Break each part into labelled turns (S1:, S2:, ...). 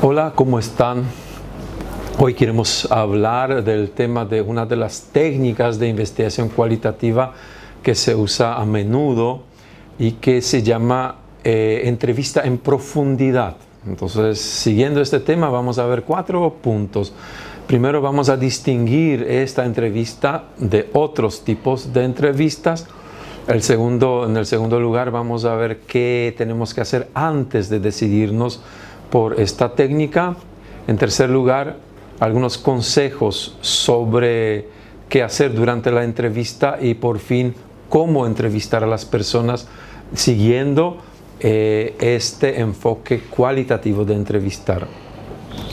S1: Hola, ¿cómo están? Hoy queremos hablar del tema de una de las técnicas de investigación cualitativa que se usa a menudo y que se llama entrevista en profundidad. Entonces, siguiendo este tema, vamos a ver 4 puntos. Primero, vamos a distinguir esta entrevista de otros tipos de entrevistas. En el segundo lugar, vamos a ver qué tenemos que hacer antes de decidirnos por esta técnica. En tercer lugar, algunos consejos sobre qué hacer durante la entrevista y por fin cómo entrevistar a las personas siguiendo este enfoque cualitativo de entrevistar.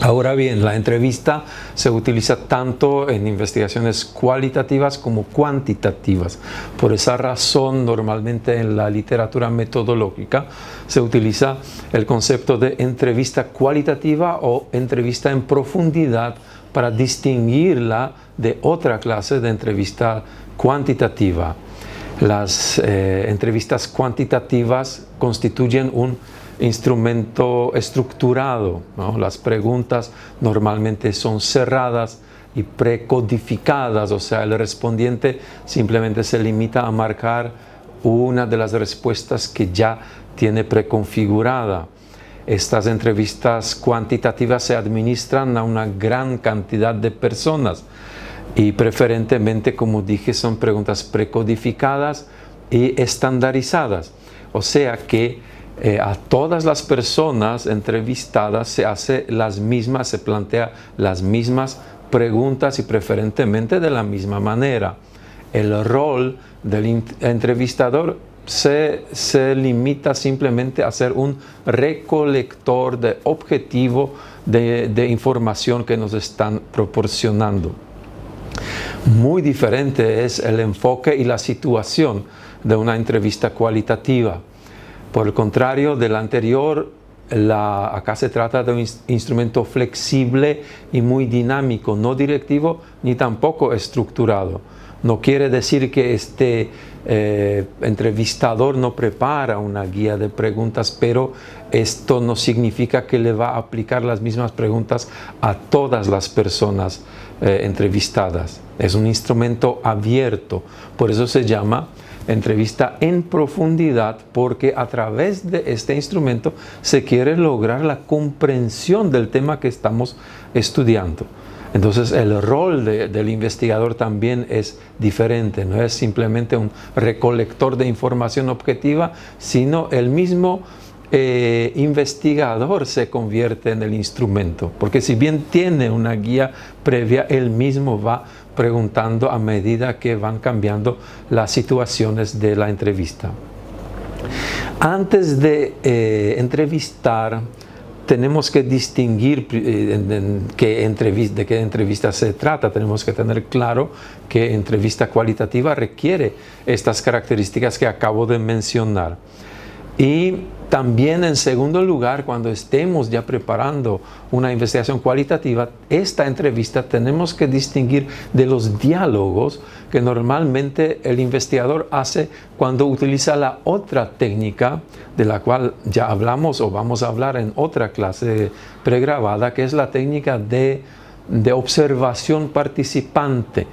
S1: Ahora bien, la entrevista se utiliza tanto en investigaciones cualitativas como cuantitativas. Por esa razón, normalmente en la literatura metodológica se utiliza el concepto de entrevista cualitativa o entrevista en profundidad para distinguirla de otra clase de entrevista cuantitativa. Las entrevistas cuantitativas constituyen un instrumento estructurado, ¿no? Las preguntas normalmente son cerradas y precodificadas, o sea, el respondiente simplemente se limita a marcar una de las respuestas que ya tiene preconfigurada. Estas entrevistas cuantitativas se administran a una gran cantidad de personas y preferentemente, como dije, son preguntas precodificadas y estandarizadas, o sea que a todas las personas entrevistadas se plantea las mismas preguntas y preferentemente de la misma manera. El rol del entrevistador se limita simplemente a ser un recolector de objetivo de información que nos están proporcionando. Muy diferente es el enfoque y la situación de una entrevista cualitativa. Por el contrario del anterior, acá se trata de un instrumento flexible y muy dinámico, no directivo ni tampoco estructurado. No quiere decir que este entrevistador no prepara una guía de preguntas, pero esto no significa que le va a aplicar las mismas preguntas a todas las personas entrevistadas. Es un instrumento abierto, por eso se llama entrevista en profundidad, porque a través de este instrumento se quiere lograr la comprensión del tema que estamos estudiando. Entonces el rol del investigador también es diferente, no es simplemente un recolector de información objetiva, sino el mismo investigador se convierte en el instrumento, porque si bien tiene una guía previa, él mismo va preguntando a medida que van cambiando las situaciones de la entrevista. Antes de entrevistar, tenemos que distinguir de qué entrevista se trata. Tenemos que tener claro que entrevista cualitativa requiere estas características que acabo de mencionar. Y también, en segundo lugar, cuando estemos ya preparando una investigación cualitativa, esta entrevista tenemos que distinguir de los diálogos que normalmente el investigador hace cuando utiliza la otra técnica de la cual ya hablamos o vamos a hablar en otra clase pregrabada, que es la técnica de observación participante.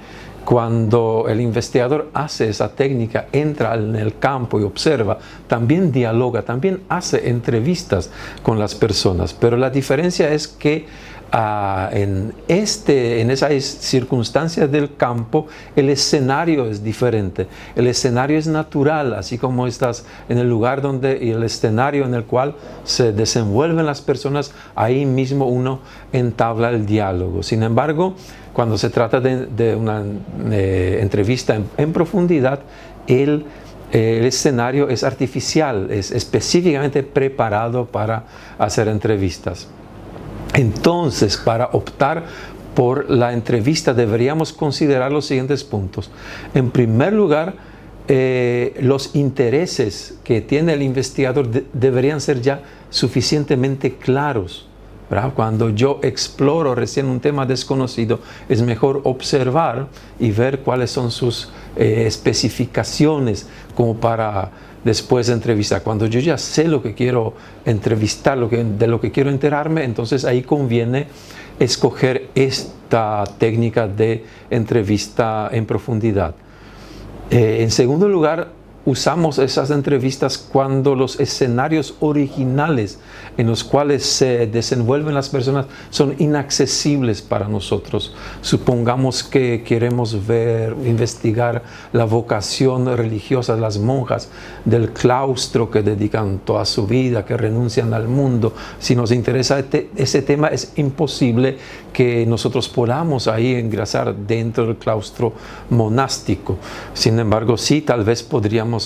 S1: Cuando el investigador hace esa técnica, entra en el campo y observa, también dialoga, también hace entrevistas con las personas. Pero la diferencia es que en esas circunstancias del campo, el escenario es diferente. El escenario es natural, así como estás en el lugar y el escenario en el cual se desenvuelven las personas, ahí mismo uno entabla el diálogo. Sin embargo, cuando se trata de una entrevista en profundidad, el escenario es artificial, es específicamente preparado para hacer entrevistas. Entonces, para optar por la entrevista deberíamos considerar los siguientes puntos. En primer lugar, los intereses que tiene el investigador deberían ser ya suficientemente claros, ¿verdad? Cuando yo exploro recién un tema desconocido, es mejor observar y ver cuáles son sus especificaciones, como para después de entrevistar. Cuando yo ya sé lo que quiero entrevistar, de lo que quiero enterarme, entonces ahí conviene escoger esta técnica de entrevista en profundidad. En segundo lugar, usamos esas entrevistas cuando los escenarios originales en los cuales se desenvuelven las personas son inaccesibles para nosotros. Supongamos que queremos investigar la vocación religiosa de las monjas del claustro que dedican toda su vida, que renuncian al mundo. Si nos interesa ese tema, es imposible que nosotros podamos ahí ingresar dentro del claustro monástico. Sin embargo, sí, tal vez podríamos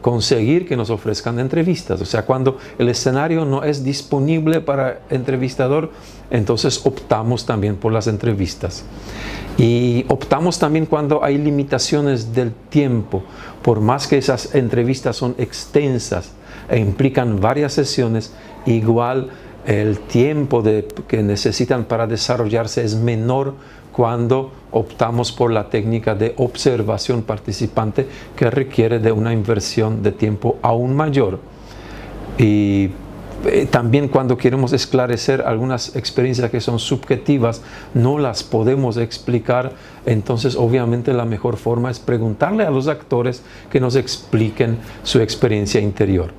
S1: conseguir que nos ofrezcan entrevistas. O sea, cuando el escenario no es disponible para entrevistador, entonces optamos también por las entrevistas. Y optamos también cuando hay limitaciones del tiempo. Por más que esas entrevistas son extensas e implican varias sesiones, igual el tiempo que necesitan para desarrollarse es menor cuando optamos por la técnica de observación participante, que requiere de una inversión de tiempo aún mayor. Y también cuando queremos esclarecer algunas experiencias que son subjetivas, no las podemos explicar, entonces obviamente la mejor forma es preguntarle a los actores que nos expliquen su experiencia interior.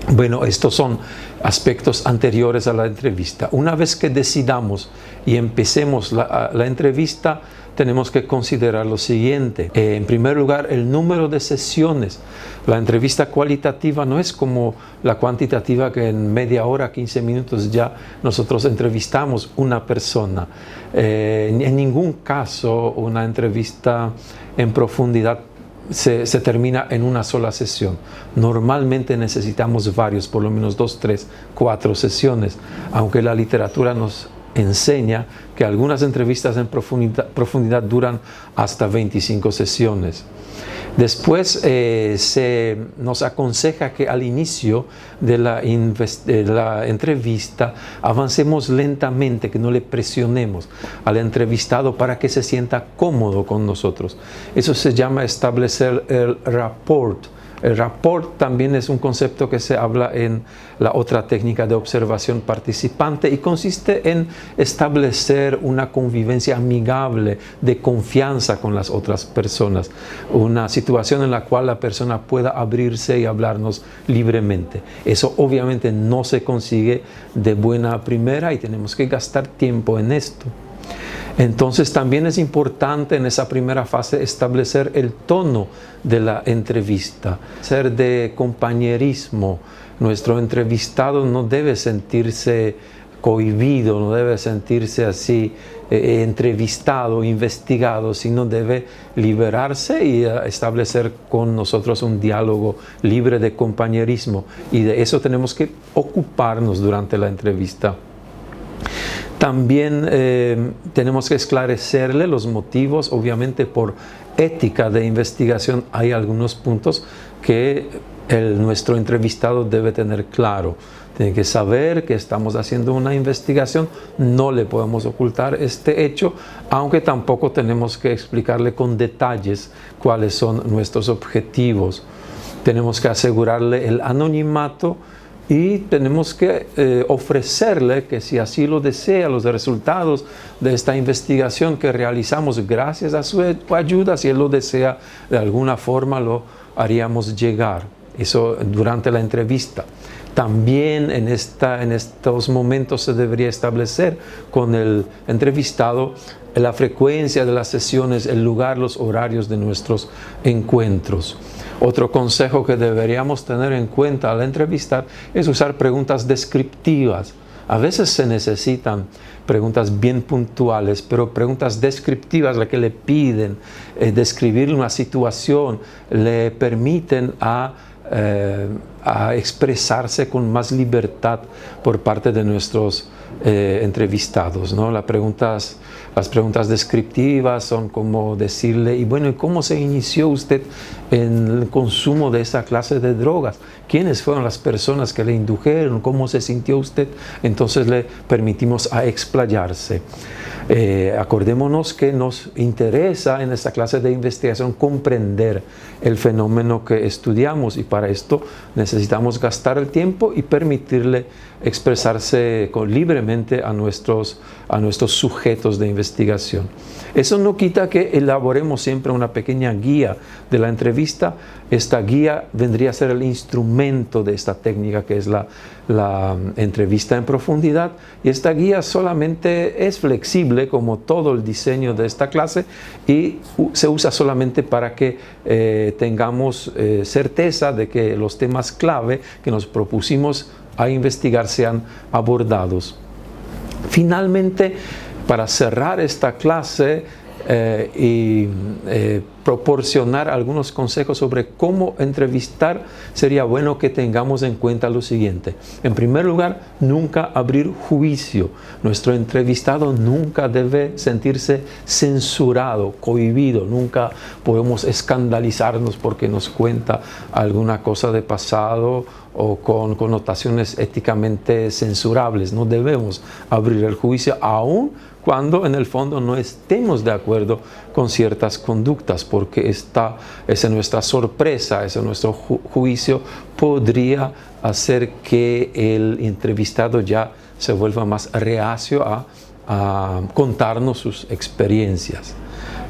S1: Bueno, estos son aspectos anteriores a la entrevista. Una vez que decidamos y empecemos la entrevista, tenemos que considerar lo siguiente. En primer lugar, el número de sesiones. La entrevista cualitativa no es como la cuantitativa, que en media hora, 15 minutos ya nosotros entrevistamos una persona. En ningún caso una entrevista en profundidad se termina en una sola sesión. Normalmente necesitamos varios, por lo menos 2, 3, 4 sesiones, aunque la literatura nos enseña que algunas entrevistas en profundidad duran hasta 25 sesiones. Después se nos aconseja que al inicio de la entrevista avancemos lentamente, que no le presionemos al entrevistado para que se sienta cómodo con nosotros. Eso se llama establecer el rapport. El rapport también es un concepto que se habla en la otra técnica de observación participante y consiste en establecer una convivencia amigable, de confianza con las otras personas. Una situación en la cual la persona pueda abrirse y hablarnos libremente. Eso obviamente no se consigue de buena primera y tenemos que gastar tiempo en esto. Entonces también es importante en esa primera fase establecer el tono de la entrevista, ser de compañerismo. Nuestro entrevistado no debe sentirse cohibido, no debe sentirse así entrevistado, investigado, sino debe liberarse y establecer con nosotros un diálogo libre de compañerismo. Y de eso tenemos que ocuparnos durante la entrevista. También tenemos que esclarecerle los motivos. Obviamente, por ética de investigación hay algunos puntos que nuestro entrevistado debe tener claro. Tiene que saber que estamos haciendo una investigación, no le podemos ocultar este hecho, aunque tampoco tenemos que explicarle con detalles cuáles son nuestros objetivos. Tenemos que asegurarle el anonimato y tenemos que ofrecerle que, si así lo desea, los resultados de esta investigación que realizamos gracias a su ayuda, si él lo desea, de alguna forma lo haríamos llegar. Eso durante la entrevista. También en estos momentos se debería establecer con el entrevistado la frecuencia de las sesiones, el lugar, los horarios de nuestros encuentros. Otro consejo que deberíamos tener en cuenta al entrevistar es usar preguntas descriptivas. A veces se necesitan preguntas bien puntuales, pero preguntas descriptivas, las que le piden describir una situación, le permiten a expresarse con más libertad por parte de nuestros entrevistados, ¿no? Las preguntas descriptivas son como decirle, y bueno, ¿cómo se inició usted en el consumo de esa clase de drogas? ¿Quiénes fueron las personas que le indujeron? ¿Cómo se sintió usted? Entonces le permitimos a explayarse. Acordémonos que nos interesa en esta clase de investigación comprender el fenómeno que estudiamos, y para esto necesitamos gastar el tiempo y permitirle expresarse libremente a nuestros sujetos de investigación. Eso no quita que elaboremos siempre una pequeña guía de la entrevista. Esta guía vendría a ser el instrumento de esta técnica que es la entrevista en profundidad, y esta guía solamente es flexible como todo el diseño de esta clase y se usa solamente para que tengamos certeza de que los temas clave que nos propusimos a investigar sean abordados. Finalmente, para cerrar esta clase y proporcionar algunos consejos sobre cómo entrevistar, sería bueno que tengamos en cuenta lo siguiente. En primer lugar, nunca abrir juicio. Nuestro entrevistado nunca debe sentirse censurado, cohibido. Nunca podemos escandalizarnos porque nos cuenta alguna cosa de pasado o con connotaciones éticamente censurables. No debemos abrir el juicio, aun cuando en el fondo no estemos de acuerdo con ciertas conductas, porque esa es nuestra sorpresa, ese nuestro juicio podría hacer que el entrevistado ya se vuelva más reacio a contarnos sus experiencias.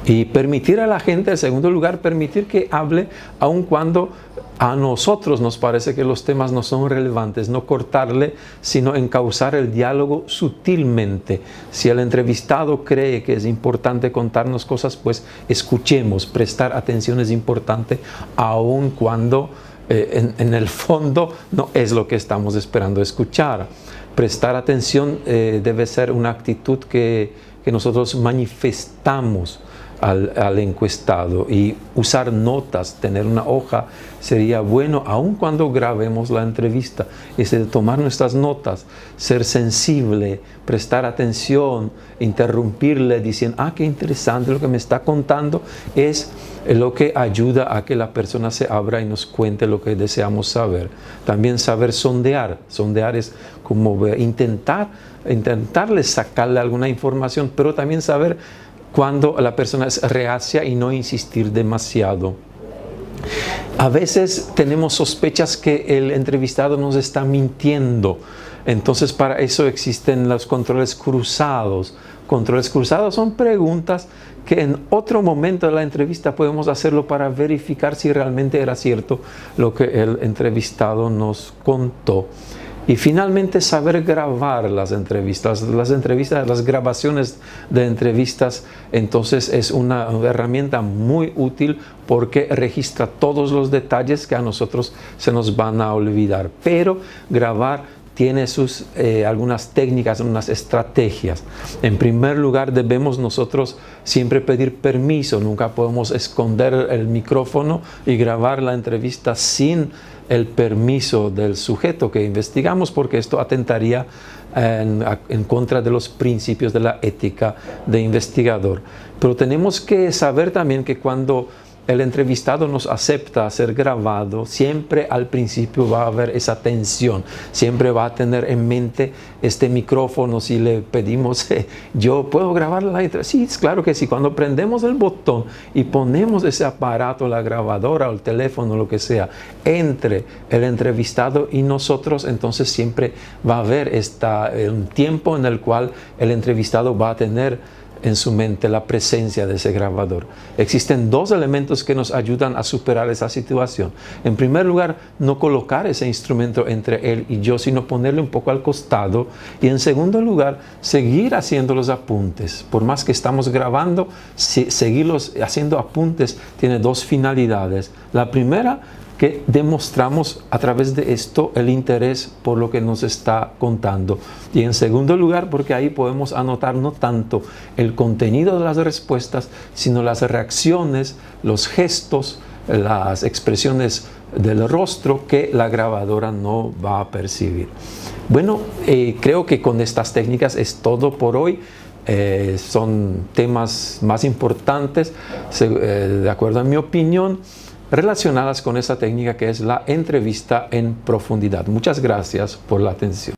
S1: Y permitir a la gente, en segundo lugar, permitir que hable aun cuando a nosotros nos parece que los temas no son relevantes, no cortarle, sino encauzar el diálogo sutilmente. Si el entrevistado cree que es importante contarnos cosas, pues escuchemos. Prestar atención es importante, aun cuando en el fondo no es lo que estamos esperando escuchar. Prestar atención debe ser una actitud que nosotros manifestamos al encuestado, y usar notas, tener una hoja sería bueno aun cuando grabemos la entrevista. Es de tomar nuestras notas, ser sensible, prestar atención, interrumpirle diciendo, qué interesante lo que me está contando, es lo que ayuda a que la persona se abra y nos cuente lo que deseamos saber. También saber sondear. Sondear es como intentarle sacarle alguna información, pero también saber cuando la persona es reacia y no insistir demasiado. A veces tenemos sospechas que el entrevistado nos está mintiendo. Entonces, para eso existen los controles cruzados. Controles cruzados son preguntas que en otro momento de la entrevista podemos hacerlo para verificar si realmente era cierto lo que el entrevistado nos contó. Y finalmente, saber grabar las entrevistas. Las grabaciones de entrevistas, entonces es una herramienta muy útil porque registra todos los detalles que a nosotros se nos van a olvidar. Pero grabar tiene algunas técnicas, unas estrategias. En primer lugar, debemos nosotros siempre pedir permiso. Nunca podemos esconder el micrófono y grabar la entrevista sin el permiso del sujeto que investigamos, porque esto atentaría en contra de los principios de la ética de investigador. Pero tenemos que saber también que cuando el entrevistado nos acepta ser grabado, siempre al principio va a haber esa tensión, siempre va a tener en mente este micrófono. Si le pedimos, yo puedo grabar la entrevista, sí, es claro que sí. Cuando prendemos el botón y ponemos ese aparato, la grabadora o el teléfono, lo que sea, entre el entrevistado y nosotros, entonces siempre va a haber un tiempo en el cual el entrevistado va a tener en su mente la presencia de ese grabador. Existen dos elementos que nos ayudan a superar esa situación. En primer lugar, no colocar ese instrumento entre él y yo, sino ponerle un poco al costado. Y en segundo lugar, seguir haciendo los apuntes. Por más que estamos grabando, seguirlos haciendo apuntes tiene dos finalidades. La primera, que demostramos a través de esto el interés por lo que nos está contando. Y en segundo lugar, porque ahí podemos anotar no tanto el contenido de las respuestas, sino las reacciones, los gestos, las expresiones del rostro que la grabadora no va a percibir. Bueno, creo que con estas técnicas es todo por hoy. Son temas más importantes, de acuerdo a mi opinión, relacionadas con esta técnica que es la entrevista en profundidad. Muchas gracias por la atención.